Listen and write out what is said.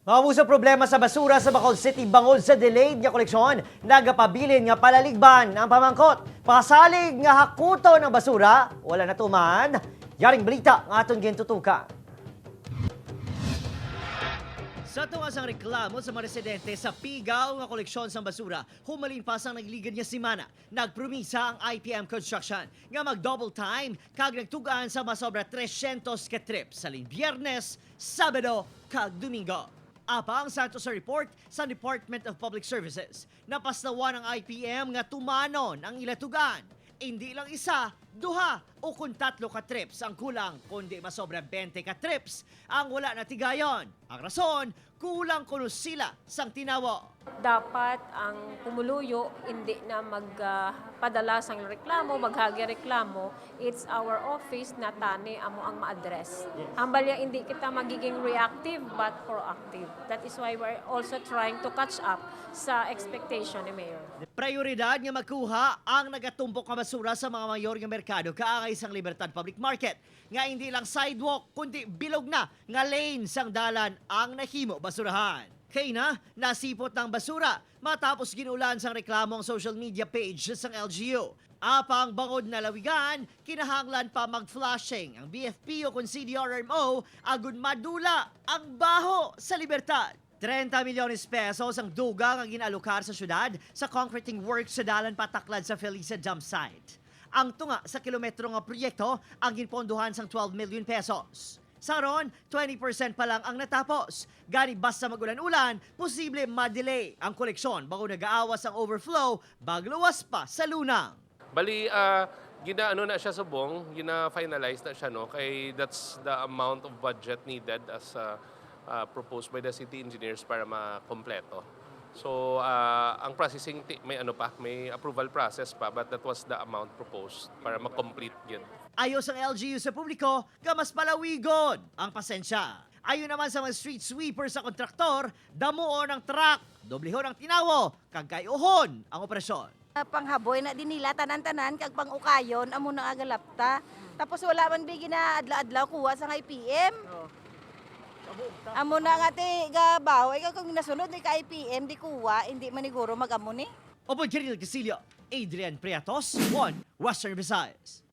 Mabusa problema sa basura sa Bacol City bangod sa delayed nga koleksyon, nagapabilin nga palaligban ang pamangkot. Pasalig nga hakuto ng basura, wala na tuman. Yaring balita nga aton gintutukan. Sa tuwas ang reklamo sa mga residente sa pigaw nga koleksyon sa basura, humalin pa sang nagligad niya simana. Nagpromisa ang IPM Construction nga mag-double time kag nagtugaan sa masobra 300 ka trips sa Biyernes, Sabado kag Domingo. Apang santo sa report sa Department of Public Services, napaslawan ang IPM nga tumanon ang ilatugan. Hindi lang isa, duha o kung 3 ka trips ang kulang, kundi masobra 20 ka trips ang wala na tigayon. Ang rason, kulang kuno sila sang tinawo. Dapat ang pumuluyo hindi na magpadala sang reklamo, maghagi reklamo. It's our office na tani amo ang ma-address. Ambalya hindi kita magiging reactive but proactive. That is why we're also trying to catch up sa expectation ni Mayor. Prioridad nga magkuha ang nagatumbok nga basura sa mga mayor nga merkado kaangay sang Libertad Public Market. Nga hindi lang sidewalk kundi bilog na nga lane sang dalan ang nahimo basurahan. Kaya na, nasipot ng basura matapos ginulan sang reklamo ang social media page sang LGU. Apang bangod na lawigan, kinahanglan pa mag-flushing ang BFP o kung CDRMO agun madula ang baho sa Libertad. 30 milyones pesos ang dugang ang ginalokar sa syudad sa concreting work sa dalan pataklad sa Felicia Dam Site. Ang tunga sa kilometro nga proyekto ang ginponduhan sang 12 million pesos. Saron, 20% pa lang ang natapos. Gani basta magulan-ulan, posible ma-delay ang koleksyon bago nag-aawas ang overflow, bagluwas pa sa lunang. Bali, gina-ano na siya subong, gina-finalize na siya, no? Kay that's the amount of budget needed as proposed by the city engineers para makompleto. So, ang processing, may approval process pa, but that was the amount proposed para ma-complete yun. Ayos ang LGU sa publiko, mas palawigon ang pasensya. Ayon naman sa mga street sweeper sa kontraktor, damuon ang truck, doblehon ang tinawo, kagkayuhon ang operasyon. Panghaboy na din nila tanan-tanan kag pangukayon amo na agalapta. Tapos wala man bigi na adlaw-adlaw kuha sa IPM. Amo na nga ti gabaw ay kung nasunod ni ka IPM di kuha hindi maniguro magamo ni. Opo, Kiril Casillo, Adrian Priatos, 1 Western Visayas.